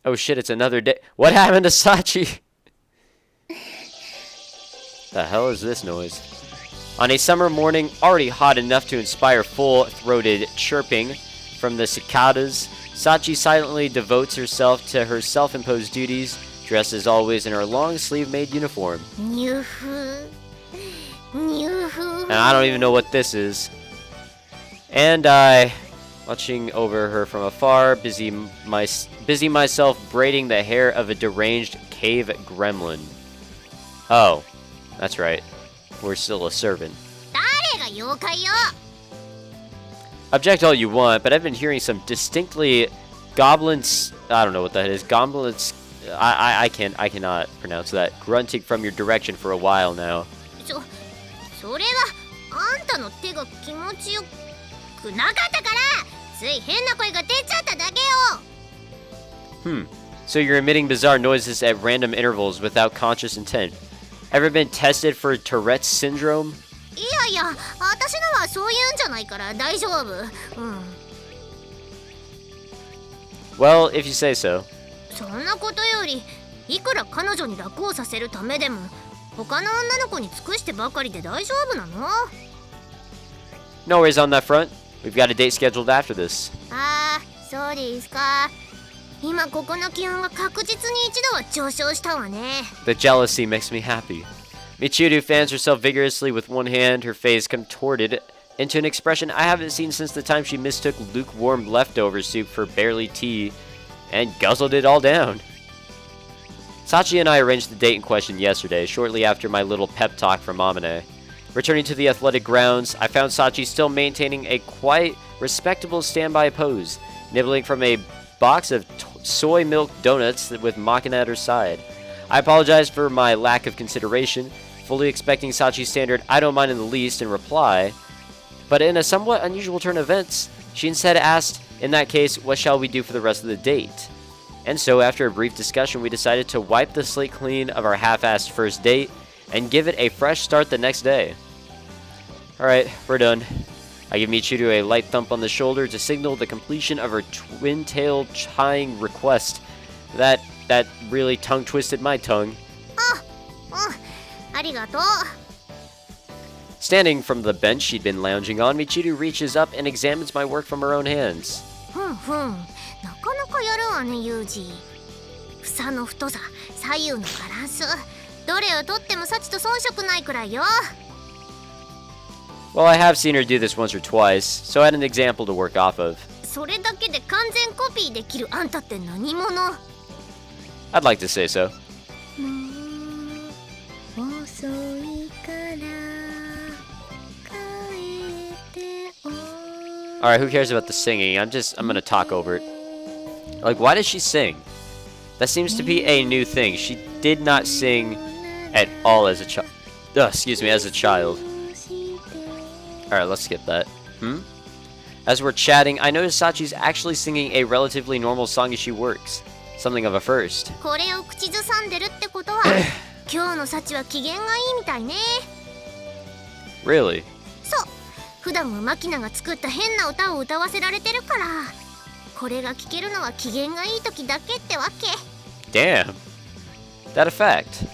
Oh shit, it's another day. What happened to Sachi? The hell is this noise? On a summer morning, already hot enough to inspire full-throated chirping from the cicadas, Sachi silently devotes herself to her self-imposed duties, dressed as always in her long-sleeve maid uniform. And I don't even know what this is. And I, watching over her from afar, busy myself braiding the hair of a deranged cave gremlin. Oh, that's right. We're still a servant. Object all you want, but I've been hearing some distinctly goblins. I don't know what that is. Goblins. I cannot pronounce that. Grunting from your direction for a while now. So you're emitting bizarre noises at random intervals without conscious intent. Ever been tested for Tourette's syndrome? Well, if you say so. No worries on that front. We've got a date scheduled after this. The jealousy makes me happy. Michiru fans herself vigorously with one hand, her face contorted into an expression I haven't seen since the time she mistook lukewarm leftover soup for barely tea and guzzled it all down. Sachi and I arranged the date in question yesterday, shortly after my little pep talk from Amane. Returning to the athletic grounds, I found Sachi still maintaining a quite respectable standby pose, nibbling from a box of soy milk donuts with Machina at her side. I apologize for my lack of consideration, fully expecting Sachi's standard "I don't mind in the least" in reply, but in a somewhat unusual turn of events, she instead asked, in that case, what shall we do for the rest of the date? And so, after a brief discussion, we decided to wipe the slate clean of our half-assed first date and give it a fresh start the next day. Alright, we're done. I give Michiru a light thump on the shoulder to signal the completion of her twin-tailed chime request. That really tongue-twisted my tongue. Standing from the bench she'd been lounging on, Michiru reaches up and examines my work from her own hands. Well, I have seen her do this once or twice, so I had an example to work off of. I'd like to say so. Alright, who cares about the singing? I'm gonna talk over it. Like, why does she sing? That seems to be a new thing. She did not sing at all as a child. As a child. Alright, let's skip that. As we're chatting, I notice Sachi's actually singing a relatively normal song as she works. Something of a first. Really? Damn. That effect.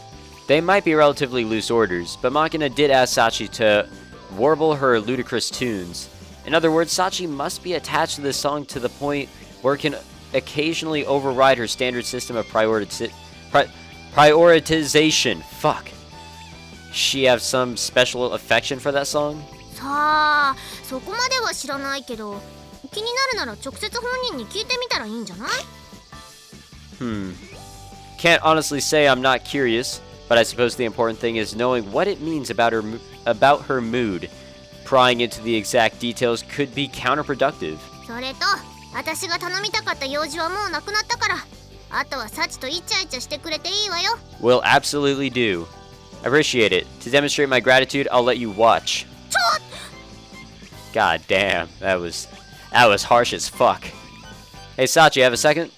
They might be relatively loose orders, but Machina did ask Sachi to warble her ludicrous tunes. In other words, Sachi must be attached to this song to the point where it can occasionally override her standard system of prioritization. Fuck. She have some special affection for that song? Can't honestly say I'm not curious, but I suppose the important thing is knowing what it means about her mood. Prying into the exact details could be counterproductive. Will absolutely do. Appreciate it. To demonstrate my gratitude, I'll let you watch. God damn, that was harsh as fuck. Hey Sachi, have a second?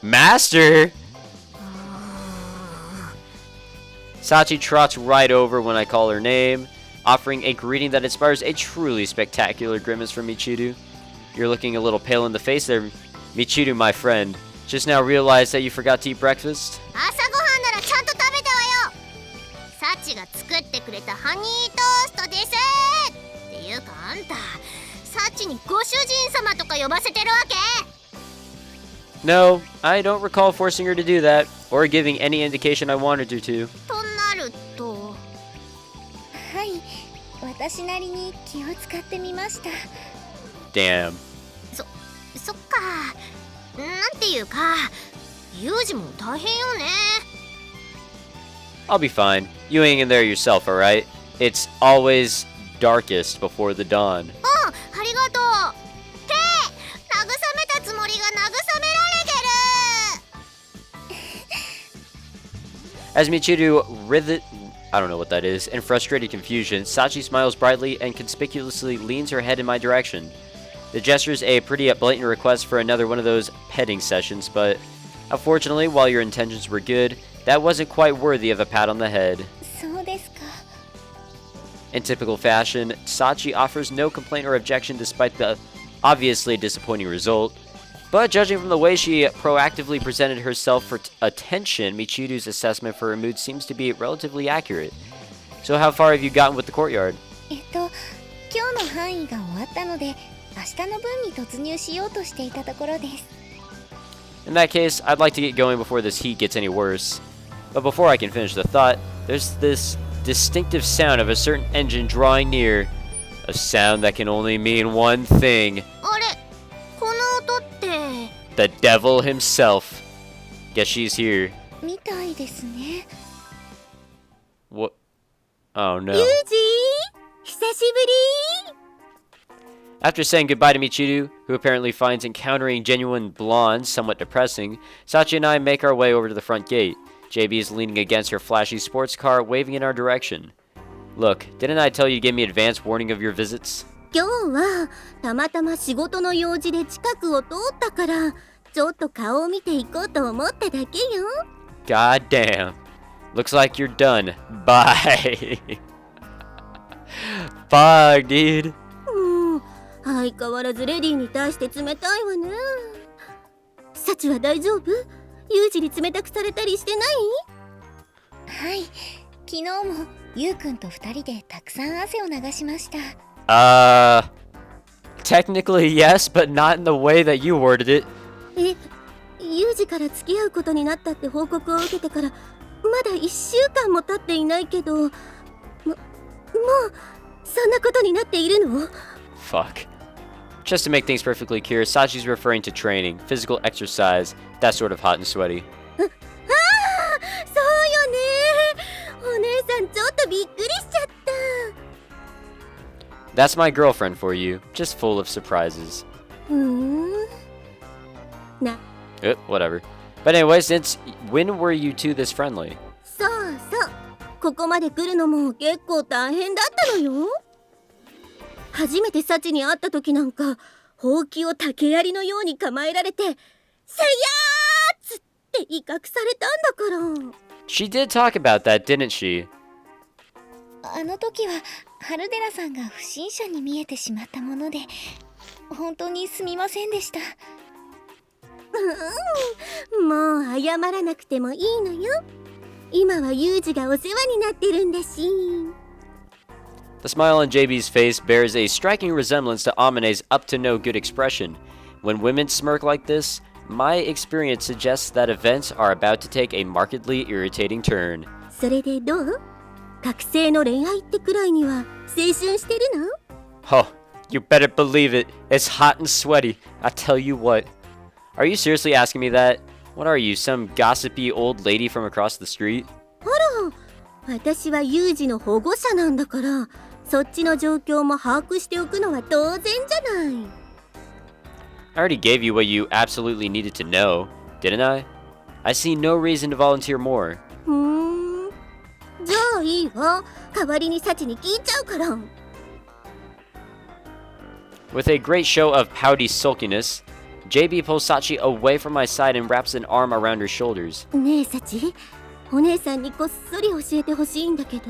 Master! Sachi trots right over when I call her name, offering a greeting that inspires a truly spectacular grimace from Michiru. You're looking a little pale in the face there, Michiru, my friend, just now realized that you forgot to eat breakfast? 朝ごはんならちゃんと食べたわよ。サチが作ってくれたハニートーストです。っていうかあんた、サチにご主人様とか呼ばせてるわけ？ No, I don't recall forcing her to do that, or giving any indication I wanted her to. となると。はい、私なりに気を使ってみました。Damn. そっか。なんていうか、ユージも大変よね。I'll be fine. You hang in there yourself, alright? It's always darkest before the dawn. ありがとう。って慰めたつもりが慰められてる。 As Michiru I don't know what that is, in frustrated confusion, Sachi smiles brightly and conspicuously leans her head in my direction. The gesture is a pretty blatant request for another one of those petting sessions, but unfortunately, while your intentions were good, that wasn't quite worthy of a pat on the head. そうですか。 In typical fashion, Sachi offers no complaint or objection despite the obviously disappointing result. But judging from the way she proactively presented herself for attention, Michiru's assessment for her mood seems to be relatively accurate. So how far have you gotten with the courtyard? 今日の範囲が終わったので、明日の分に突入しようとしていたところです。 In that case, I'd like to get going before this heat gets any worse. But before I can finish the thought, there's this distinctive sound of a certain engine drawing near. A sound that can only mean one thing. あれ、この音って。The devil himself. Guess she's here. みたいですね。 What? Oh no. ユージ、久しぶり。 After saying goodbye to Michiru, who apparently finds encountering genuine blondes somewhat depressing, Sachi and I make our way over to the front gate. JB is leaning against her flashy sports car, waving in our direction. Look, didn't I tell you to give me advance warning of your visits? 今日はたまたま仕事の用事で近くを通ったから、ちょっと顔を見ていこうと思っただけよ。 God damn. Looks like you're done. Bye. Fuck, dude. 相変わらずレディーに対して冷たいわね。サチは大丈夫？ユージに冷たくされたりしてない？はい、昨日もユウくんと2人でたくさん汗を流しました。Technically yes, but not in the way that you worded it. ユージから付き合うことになったって報告を受けてからまだ1週間も経っていないけど、もうそんなことになっているの？ Fuck. Just to make things perfectly clear, Sachi's referring to training, physical exercise, that sort of hot and sweaty. そうよね。お姉さんちょっとびっくりしちゃった。 That's my girlfriend for you, just full of surprises. Whatever. But anyway, since when were you two this friendly? そうそう。ここまで来るのも結構大変だったのよ。初めてサチに会った時なんか、ほうきを竹槍のように構えられて、せやーつって威嚇されたんだから。 She did talk about that, didn't she? あの時は春寺さんが不審者に見えてしまったもので、本当にすみませんでした。もう謝らなくてもいいのよ。今はユージがお世話になってるんだし。 The smile on JB's face bears a striking resemblance to Amane's up-to-no-good expression. When women smirk like this, my experience suggests that events are about to take a markedly irritating turn. それでどう？覚醒の恋愛ってくらいには青春してるの？ Oh, you better believe it. It's hot and sweaty. I tell you what. Are you seriously asking me that? What are you, some gossipy old lady from across the street? あら、私はユージの保護者なんだから、そっちの状況も把握しておくのは当然じゃない。I already gave you what you absolutely needed to know, didn't I? I see no reason to volunteer more. じゃあいいわ。代わりにサチに聞いちゃうから。With a great show of pouty sulkiness, JB pulls Sachi away from my side and wraps an arm around her shoulders. ねえサチ、お姉さんにこっそり教えてほしいんだけど。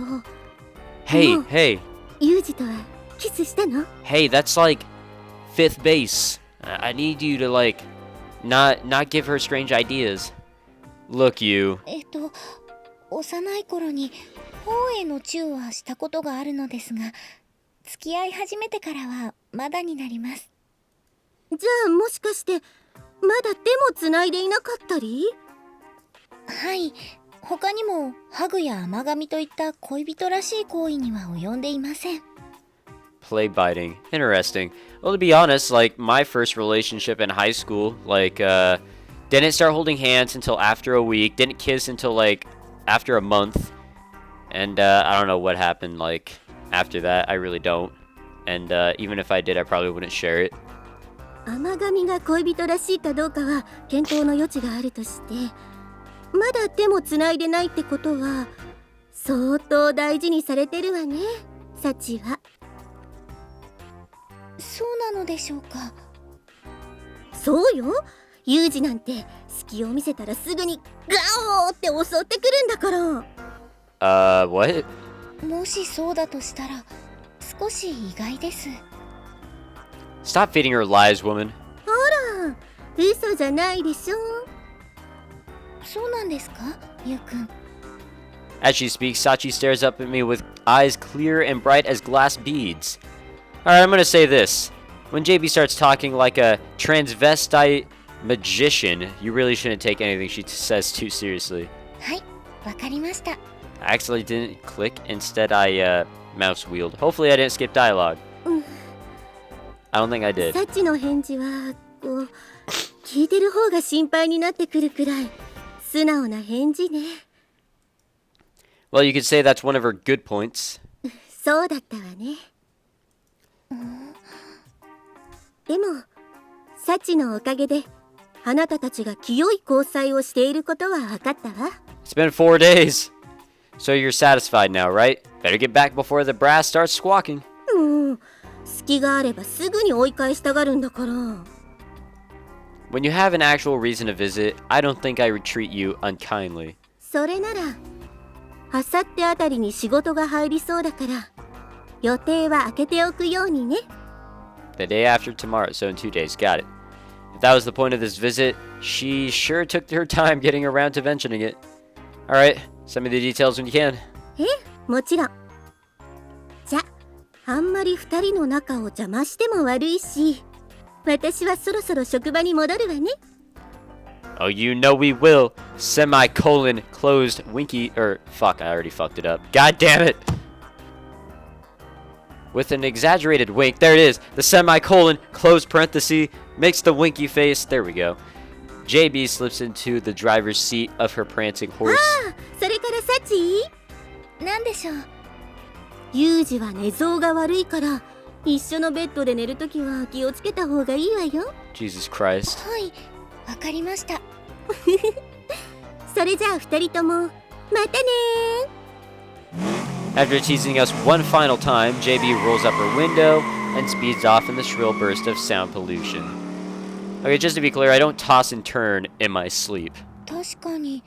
Hey, hey. ユージとはキスしたの？ Hey, that's like 5th base. I need you to Not give her strange ideas. Look, you. 幼い頃に頬へのチューはしたことがあるのですが、付き合い始めてからはまだになります。じゃあもしかしてまだ手もつないでいなかったり？はい、他にもハグや甘噛みといった恋人らしい行為には及んでいません。Play biting. Interesting. Well, to be honest, like, my first relationship in high school, like, didn't start holding hands until after a week, didn't kiss until, like, after a month, and, I don't know what happened, like, after that. I really don't. And, even if I did, I probably wouldn't share it. 甘噛みが恋人らしいかどうかは検討の余地があるとして、まだ手もつないでないってことは相当大事にされてるわね、サチは。そうなのでしょうか。そうよ、ユージなんて隙を見せたらすぐにガオーって襲ってくるんだから。What? もしそうだとしたら少し意外です。Stop feeding her lies, woman. ほら、嘘じゃないでしょ。そうなんですか、ゆうくん。 As she speaks, Sachi stares up at me with eyes clear and bright as glass beads. Alright, I'm gonna say this. When JB starts talking like a transvestite magician, you really shouldn't take anything she says too seriously. はい、わかりました。 I actually didn't click. Instead, I, mouse wheeled. Hopefully, I didn't skip dialogue. I don't think I did. サチの返事はこう聞いてる方が心配になってくるくらい素直な返事ね。Well, you could say that's one of her good points. そうだったわね。でもサチのおかげであなたたちが清い交際をしていることは分かったわ。 It's been 4 days. So you're satisfied now, right? Better get back before the brass starts squawking. 隙があればすぐに追い返したがるんだから。 When you have an actual reason to visit, I don't think I would treat you unkindly. それならあさってあたりに仕事が入りそうだから予定は空けておくようにね。 The day after tomorrow, so in 2 days. Got it. If that was the point of this visit, she sure took her time getting around to mentioning it. Alright, send me the details when you can. もちろん。じゃあんまり2人の仲を邪魔しても悪いし、私はそろそろ職場に戻るわね。 Oh, you know we will. Semicolon closed winky. Fuck, I already fucked it up. God damn it. With an exaggerated wink. There it is. The semicolon closed parenthesis makes the winky face. There we go. JB slips into the driver's seat of her prancing horse. それからサチ、なんでしょう。ユージは寝相が悪いから一緒のベッドで寝るときは気をつけた方がいいわよ。 Jesus Christ. はい、わかりました。それじゃあ2人ともまたね。 After teasing us one final time, JB rolls up her window and speeds off in the shrill burst of sound pollution. Okay, just to be clear, I don't toss and turn in my sleep. 確かに、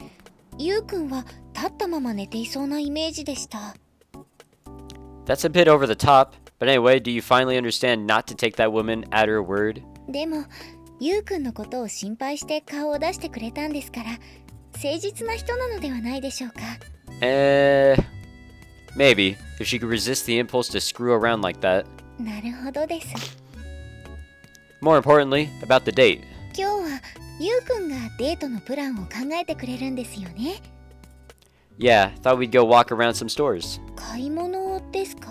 ゆうくんは立ったまま寝ていそうなイメージでした。 That's a bit over the top, but anyway, do you finally understand not to take that woman at her word? でも、ゆうくんのことを心配して顔を出してくれたんですから、誠実な人なのではないでしょうか。Maybe, if she could resist the impulse to screw around like that. なるほどです。 More importantly, about the date. 今日はゆうくんがデートのプランを考えてくれるんですよね。Yeah, thought we'd go walk around some stores. 買い物ですか？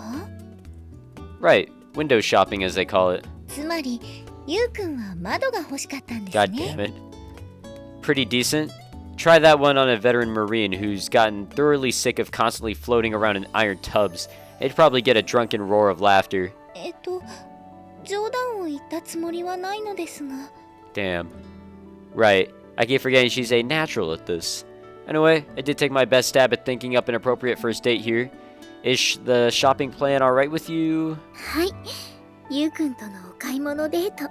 Right, window shopping as they call it. つまり、ゆうくんは窓が欲しかったんです God ね。 damn it. Pretty decent. Try that one on a veteran Marine who's gotten thoroughly sick of constantly floating around in iron tubs. They'd probably get a drunken roar of laughter. 冗談を言ったつもりはないのですが。Damn. Right, I keep forgetting she's a natural at this. Anyway, I did take my best stab at thinking up an appropriate first date here. Is the shopping plan alright with you? はい、ゆうくんとのお買い物デート、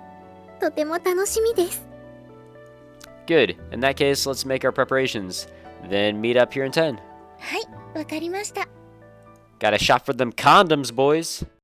とても楽しみです。Good. In that case, let's make our preparations. Then meet up here in 10. はい、わかりました。Gotta shop for them condoms, boys.